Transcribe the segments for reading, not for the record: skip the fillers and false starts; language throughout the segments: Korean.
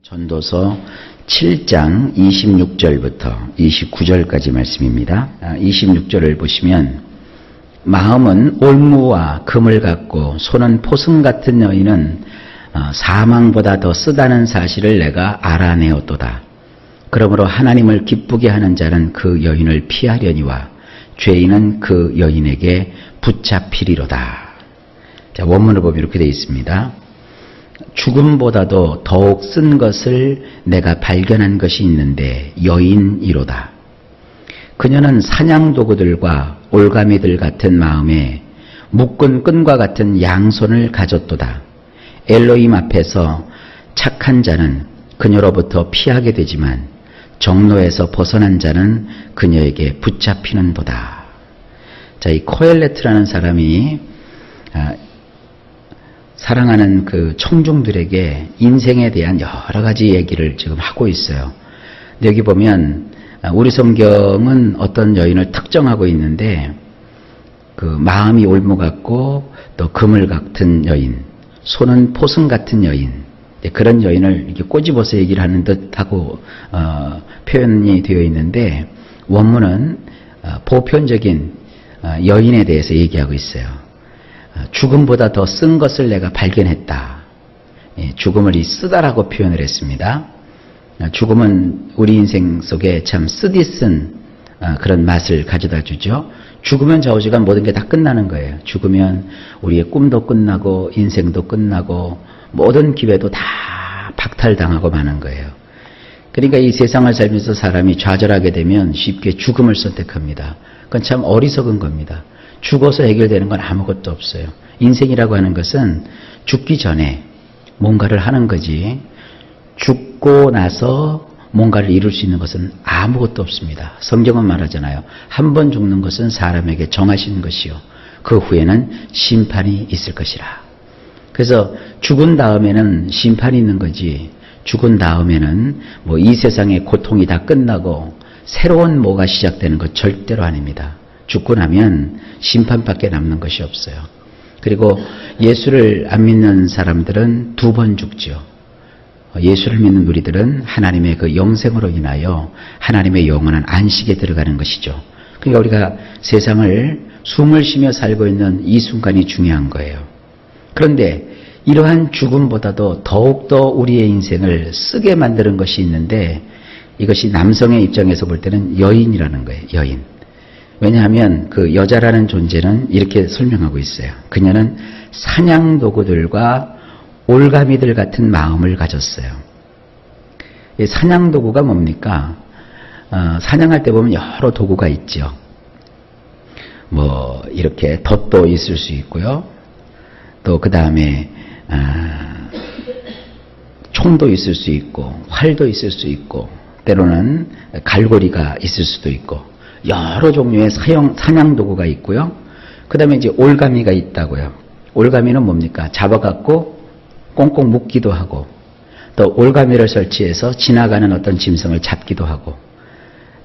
전도서 7장 26절부터 29절까지 말씀입니다. 26절을 보시면 마음은 올무와 금을 갖고 손은 포승 같은 여인은 사망보다 더 쓰다는 사실을 내가 알아내었도다. 그러므로 하나님을 기쁘게 하는 자는 그 여인을 피하려니와 죄인은 그 여인에게 붙잡히리로다. 자, 원문을 보면 이렇게 되어 있습니다. 죽음보다도 더욱 쓴 것을 내가 발견한 것이 있는데 여인이로다. 그녀는 사냥도구들과 올가미들 같은 마음에 묶은 끈과 같은 양손을 가졌도다. 엘로힘 앞에서 착한 자는 그녀로부터 피하게 되지만 정로에서 벗어난 자는 그녀에게 붙잡히는도다. 자, 이 코엘레트라는 사람이 사랑하는 그 청중들에게 인생에 대한 여러 가지 얘기를 지금 하고 있어요. 근데 여기 보면 우리 성경은 어떤 여인을 특정하고 있는데 그 마음이 올무 같고 또 금을 같은 여인, 손은 포승 같은 여인, 그런 여인을 이렇게 꼬집어서 얘기를 하는 듯하고 표현이 되어 있는데 원문은 보편적인 여인에 대해서 얘기하고 있어요. 죽음보다 더 쓴 것을 내가 발견했다. 죽음을 이 쓰다라고 표현을 했습니다. 죽음은 우리 인생 속에 참 쓰디쓴 그런 맛을 가져다 주죠. 죽으면 좌우지간 모든 게 다 끝나는 거예요. 죽으면 우리의 꿈도 끝나고 인생도 끝나고 모든 기회도 다 박탈당하고 마는 거예요. 그러니까 이 세상을 살면서 사람이 좌절하게 되면 쉽게 죽음을 선택합니다. 그건 참 어리석은 겁니다. 죽어서 해결되는 건 아무것도 없어요. 인생이라고 하는 것은 죽기 전에 뭔가를 하는 거지 죽고 나서 뭔가를 이룰 수 있는 것은 아무것도 없습니다. 성경은 말하잖아요. 한 번 죽는 것은 사람에게 정하신 것이요. 그 후에는 심판이 있을 것이라. 그래서 죽은 다음에는 심판이 있는 거지 죽은 다음에는 뭐 이 세상의 고통이 다 끝나고 새로운 뭐가 시작되는 것 절대로 아닙니다. 죽고 나면 심판밖에 남는 것이 없어요. 그리고 예수를 안 믿는 사람들은 두 번 죽죠. 예수를 믿는 우리들은 하나님의 그 영생으로 인하여 하나님의 영원한 안식에 들어가는 것이죠. 그러니까 우리가 세상을 숨을 쉬며 살고 있는 이 순간이 중요한 거예요. 그런데 이러한 죽음보다도 더욱더 우리의 인생을 쓰게 만드는 것이 있는데 이것이 남성의 입장에서 볼 때는 여인이라는 거예요. 여인. 왜냐하면 그 여자라는 존재는 이렇게 설명하고 있어요. 그녀는 사냥도구들과 올가미들 같은 마음을 가졌어요. 이 사냥도구가 뭡니까? 사냥할 때 보면 여러 도구가 있죠. 뭐 이렇게 덫도 있을 수 있고요. 또 그 다음에 총도 있을 수 있고 활도 있을 수 있고 때로는 갈고리가 있을 수도 있고 여러 종류의 사냥도구가 있고요. 그 다음에 이제 올가미가 있다고요. 올가미는 뭡니까? 잡아갖고 꽁꽁 묶기도 하고 또 올가미를 설치해서 지나가는 어떤 짐승을 잡기도 하고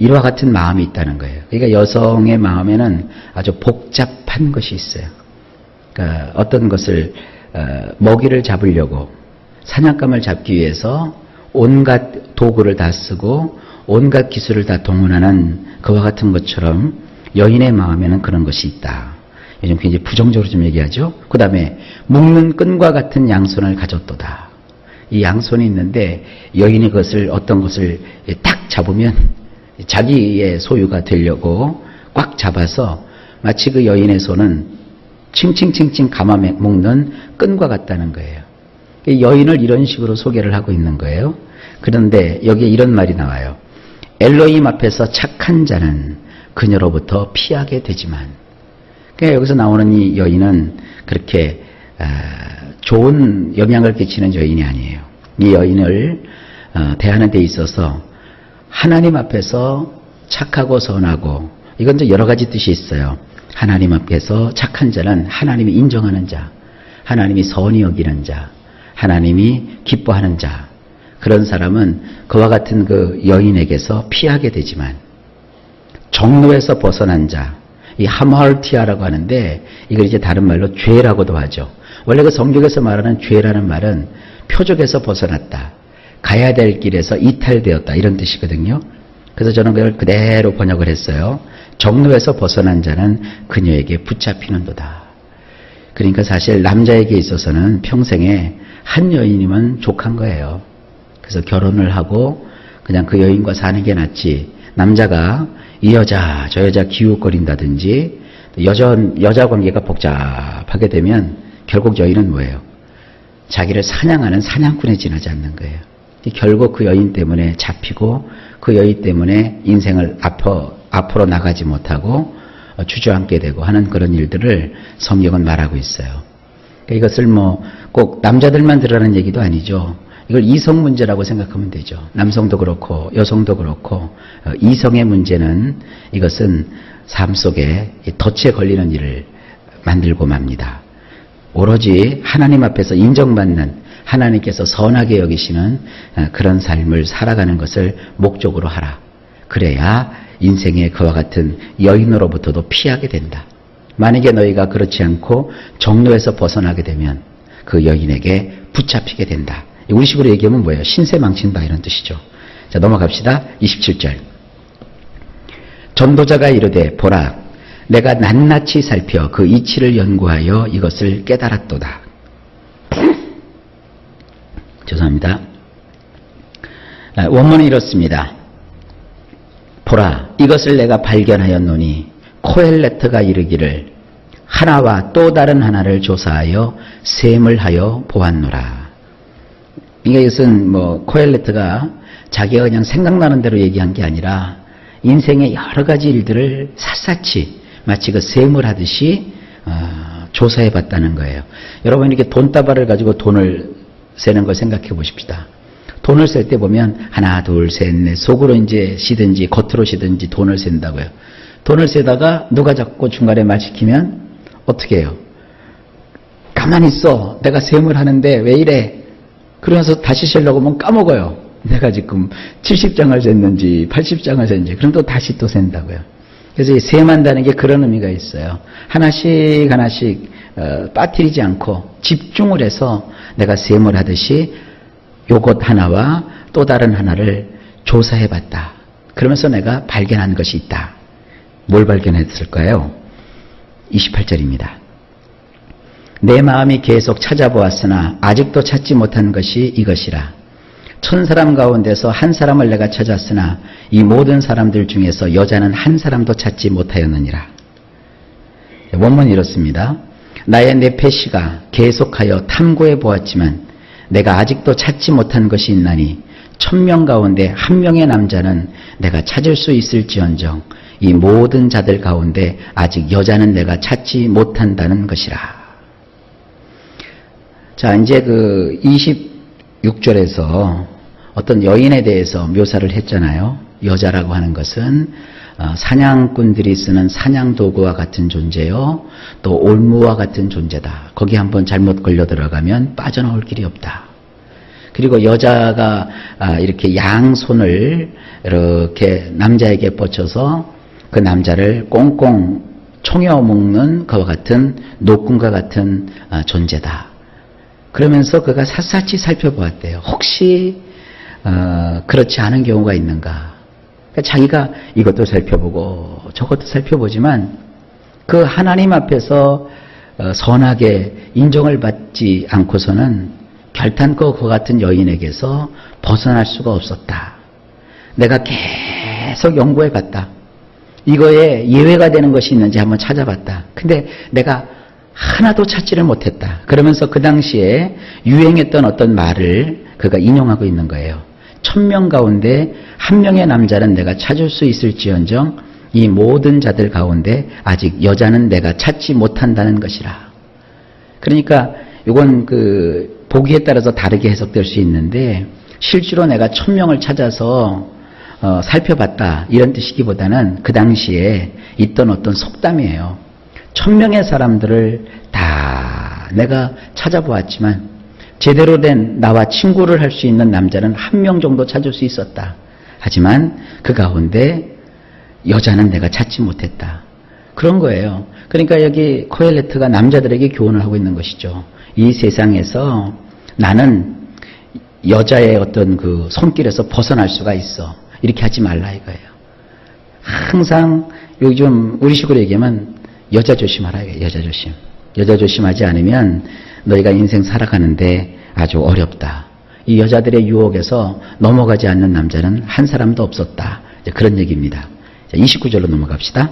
이와 같은 마음이 있다는 거예요. 그러니까 여성의 마음에는 아주 복잡한 것이 있어요. 그러니까 어떤 것을 먹이를 잡으려고 사냥감을 잡기 위해서 온갖 도구를 다 쓰고 온갖 기술을 다 동원하는 그와 같은 것처럼 여인의 마음에는 그런 것이 있다. 요즘 굉장히 부정적으로 좀 얘기하죠. 그 다음에 묶는 끈과 같은 양손을 가졌도다. 이 양손이 있는데 여인이 그것을 어떤 것을 딱 잡으면 자기의 소유가 되려고 꽉 잡아서 마치 그 여인의 손은 칭칭칭칭 감아 묶는 끈과 같다는 거예요. 여인을 이런 식으로 소개를 하고 있는 거예요. 그런데 여기에 이런 말이 나와요. 엘로힘 앞에서 착한 자는 그녀로부터 피하게 되지만 그러니까 여기서 나오는 이 여인은 그렇게 좋은 영향을 끼치는 여인이 아니에요. 이 여인을 대하는 데 있어서 하나님 앞에서 착하고 선하고 이건 이제 여러 가지 뜻이 있어요. 하나님 앞에서 착한 자는 하나님이 인정하는 자, 하나님이 선히 여기는 자, 하나님이 기뻐하는 자 그런 사람은 그와 같은 그 여인에게서 피하게 되지만 정로에서 벗어난 자 이 하마르티아라고 하는데 이걸 이제 다른 말로 죄라고도 하죠. 원래 그 성경에서 말하는 죄라는 말은 표적에서 벗어났다. 가야 될 길에서 이탈되었다 이런 뜻이거든요. 그래서 저는 그걸 그대로 번역을 했어요. 정로에서 벗어난 자는 그녀에게 붙잡히는도다. 그러니까 사실 남자에게 있어서는 평생에 한 여인이면 족한 거예요. 그래서 결혼을 하고 그냥 그 여인과 사는 게 낫지, 남자가 이 여자 저 여자 기웃거린다든지 여자 관계가 복잡하게 되면 결국 여인은 뭐예요? 자기를 사냥하는 사냥꾼에 지나지 않는 거예요. 결국 그 여인 때문에 잡히고 그 여인 때문에 인생을 앞으로 나가지 못하고 주저앉게 되고 하는 그런 일들을 성경은 말하고 있어요. 이것을 뭐 꼭 남자들만 들으라는 얘기도 아니죠. 이걸 이성 문제라고 생각하면 되죠. 남성도 그렇고 여성도 그렇고 이성의 문제는 이것은 삶 속에 덫에 걸리는 일을 만들고 맙니다. 오로지 하나님 앞에서 인정받는, 하나님께서 선하게 여기시는 그런 삶을 살아가는 것을 목적으로 하라. 그래야 인생에 그와 같은 여인으로부터도 피하게 된다. 만약에 너희가 그렇지 않고 정로에서 벗어나게 되면 그 여인에게 붙잡히게 된다. 우리식으로 얘기하면 뭐예요? 신세 망친다 이런 뜻이죠. 자, 넘어갑시다. 27절. 전도자가 이르되 보라, 내가 낱낱이 살펴 그 이치를 연구하여 이것을 깨달았도다. 죄송합니다. 원문은 이렇습니다. 보라, 이것을 내가 발견하였노니 코헬레트가 이르기를 하나와 또 다른 하나를 조사하여 셈을 하여 보았노라. 이것은 코헬레트가 자기가 그냥 생각나는 대로 얘기한 게 아니라 인생의 여러 가지 일들을 샅샅이 마치 그 셈을 하듯이 조사해 봤다는 거예요. 여러분 이렇게 돈다발을 가지고 돈을 세는 걸 생각해 보십시다. 돈을 셀 때 보면 하나, 둘, 셋, 넷 속으로 이제 시든지 겉으로 시든지 돈을 센다고요. 돈을 세다가 누가 자꾸 중간에 말 시키면 어떻게 해요? 가만히 있어. 내가 셈을 하는데 왜 이래? 그러면서 다시 세려고 하면 까먹어요. 내가 지금 70장을 셌는지 80장을 셌는지. 그럼 또 다시 또 센다고요. 그래서 이 셈한다는 게 그런 의미가 있어요. 하나씩 하나씩 빠뜨리지 않고 집중을 해서 내가 셈을 하듯이 요것 하나와 또 다른 하나를 조사해봤다. 그러면서 내가 발견한 것이 있다. 뭘 발견했을까요? 28절입니다. 내 마음이 계속 찾아보았으나 아직도 찾지 못한 것이 이것이라. 1000사람 가운데서 한 사람을 내가 찾았으나 이 모든 사람들 중에서 여자는 한 사람도 찾지 못하였느니라. 원문이 이렇습니다. 나의 내패시가 계속하여 탐구해 보았지만 내가 아직도 찾지 못한 것이 있나니 1000명 가운데 한 명의 남자는 내가 찾을 수 있을지언정 이 모든 자들 가운데 아직 여자는 내가 찾지 못한다는 것이라. 자, 이제 그 26절에서 어떤 여인에 대해서 묘사를 했잖아요. 여자라고 하는 것은 사냥꾼들이 쓰는 사냥도구와 같은 존재요, 또 올무와 같은 존재다. 거기 한번 잘못 걸려 들어가면 빠져나올 길이 없다. 그리고 여자가 이렇게 양손을 이렇게 남자에게 뻗쳐서 그 남자를 꽁꽁 총여먹는 그와 같은 노꾼과 같은 존재다. 그러면서 그가 샅샅이 살펴보았대요. 혹시 그렇지 않은 경우가 있는가. 그러니까 자기가 이것도 살펴보고 저것도 살펴보지만 그 하나님 앞에서 선하게 인정을 받지 않고서는 결단코 그 같은 여인에게서 벗어날 수가 없었다. 내가 계속 연구해 봤다. 이거에 예외가 되는 것이 있는지 한번 찾아봤다. 근데 내가 하나도 찾지를 못했다. 그러면서 그 당시에 유행했던 어떤 말을 그가 인용하고 있는 거예요. 1000명 가운데 한 명의 남자는 내가 찾을 수 있을지언정 이 모든 자들 가운데 아직 여자는 내가 찾지 못한다는 것이라. 그러니까 이건 그 보기에 따라서 다르게 해석될 수 있는데 실제로 내가 1000명을 찾아서 살펴봤다 이런 뜻이기보다는 그 당시에 있던 어떤 속담이에요. 1000명의 사람들을 다 내가 찾아보았지만 제대로 된 나와 친구를 할 수 있는 남자는 한 명 정도 찾을 수 있었다. 하지만 그 가운데 여자는 내가 찾지 못했다. 그런 거예요. 그러니까 여기 코헬레트가 남자들에게 교훈을 하고 있는 것이죠. 이 세상에서 나는 여자의 어떤 그 손길에서 벗어날 수가 있어. 이렇게 하지 말라 이거예요. 항상 요즘 우리식으로 얘기하면 여자 조심하라 이거예요. 여자 조심. 여자 조심하지 않으면 너희가 인생 살아가는데 아주 어렵다. 이 여자들의 유혹에서 넘어가지 않는 남자는 한 사람도 없었다. 그런 얘기입니다. 29절로 넘어갑시다.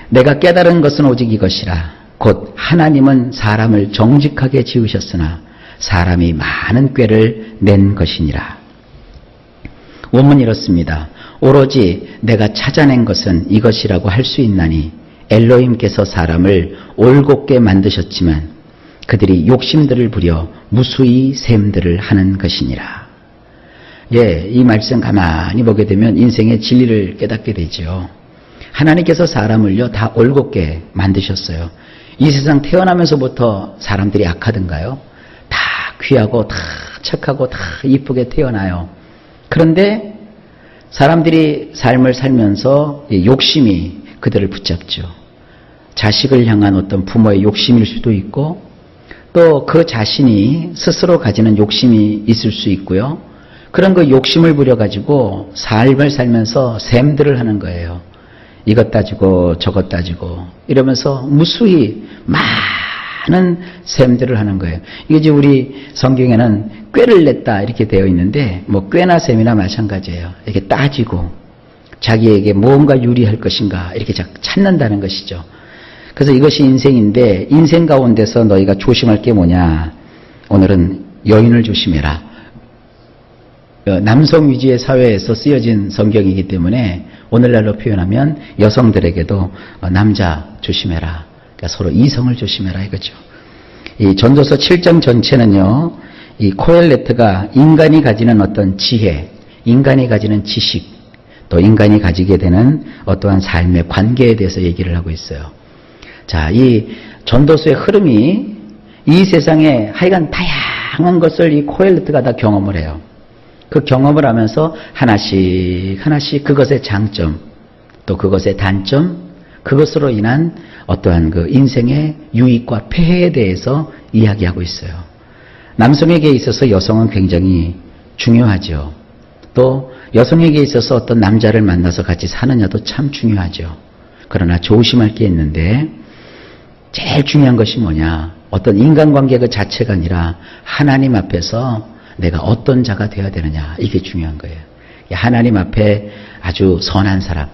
내가 깨달은 것은 오직 이것이라. 곧 하나님은 사람을 정직하게 지으셨으나 사람이 많은 꾀를 낸 것이니라. 원문이 이렇습니다. 오로지 내가 찾아낸 것은 이것이라고 할 수 있나니 엘로힘께서 사람을 올곧게 만드셨지만 그들이 욕심들을 부려 무수히 셈들을 하는 것이니라. 예, 이 말씀 가만히 보게 되면 인생의 진리를 깨닫게 되죠. 하나님께서 사람을요 다 올곧게 만드셨어요. 이 세상 태어나면서부터 사람들이 악하던가요? 다 귀하고 다 착하고 다 이쁘게 태어나요. 그런데 사람들이 삶을 살면서 욕심이 그들을 붙잡죠. 자식을 향한 어떤 부모의 욕심일 수도 있고 또 그 자신이 스스로 가지는 욕심이 있을 수 있고요. 그런 그 욕심을 부려가지고 삶을 살면서 셈들을 하는 거예요. 이것 따지고 저것 따지고 이러면서 무수히 많은 셈들을 하는 거예요. 이게 이제 우리 성경에는 꾀를 냈다 이렇게 되어 있는데 뭐 꾀나 셈이나 마찬가지예요. 이렇게 따지고 자기에게 무언가 유리할 것인가 이렇게 찾는다는 것이죠. 그래서 이것이 인생인데 인생 가운데서 너희가 조심할 게 뭐냐. 오늘은 여인을 조심해라. 남성 위주의 사회에서 쓰여진 성경이기 때문에 오늘날로 표현하면 여성들에게도 남자 조심해라. 그러니까 서로 이성을 조심해라 이거죠. 이 전도서 7장 전체는요. 이 코엘레트가 인간이 가지는 어떤 지혜, 인간이 가지는 지식, 또 인간이 가지게 되는 어떠한 삶의 관계에 대해서 얘기를 하고 있어요. 자, 이 전도서의 흐름이 이 세상에 하여간 다양한 것을 이 코엘레트가 다 경험을 해요. 그 경험을 하면서 하나씩 하나씩 그것의 장점, 또 그것의 단점, 그것으로 인한 어떠한 그 인생의 유익과 폐해에 대해서 이야기하고 있어요. 남성에게 있어서 여성은 굉장히 중요하죠. 또 여성에게 있어서 어떤 남자를 만나서 같이 사느냐도 참 중요하죠. 그러나 조심할 게 있는데 제일 중요한 것이 뭐냐. 어떤 인간관계 그 자체가 아니라 하나님 앞에서 내가 어떤 자가 되어야 되느냐. 이게 중요한 거예요. 하나님 앞에 아주 선한 사람,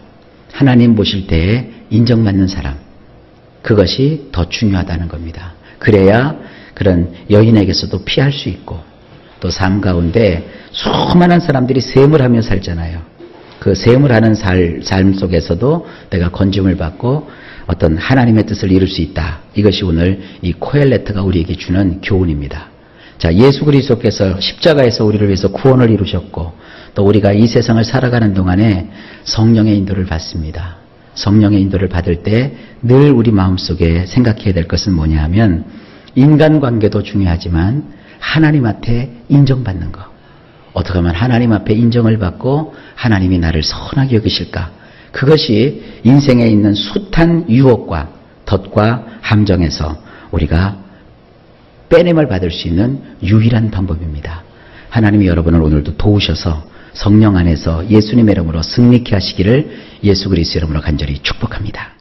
하나님 보실 때에 인정받는 사람, 그것이 더 중요하다는 겁니다. 그래야 그런 여인에게서도 피할 수 있고 또 삶 가운데 수많은 사람들이 셈을 하며 살잖아요. 그 셈을 하는 삶 속에서도 내가 건짐을 받고 어떤 하나님의 뜻을 이룰 수 있다. 이것이 오늘 이 코엘레트가 우리에게 주는 교훈입니다. 자, 예수 그리스도께서 십자가에서 우리를 위해서 구원을 이루셨고 또 우리가 이 세상을 살아가는 동안에 성령의 인도를 받습니다. 성령의 인도를 받을 때 늘 우리 마음속에 생각해야 될 것은 뭐냐 하면 인간관계도 중요하지만 하나님 앞에 인정받는 것. 어떻게 하면 하나님 앞에 인정을 받고 하나님이 나를 선하게 여기실까? 그것이 인생에 있는 숱한 유혹과 덫과 함정에서 우리가 빼냄을 받을 수 있는 유일한 방법입니다. 하나님이 여러분을 오늘도 도우셔서 성령 안에서 예수님의 이름으로 승리케 하시기를 예수 그리스도의 이름으로 간절히 축복합니다.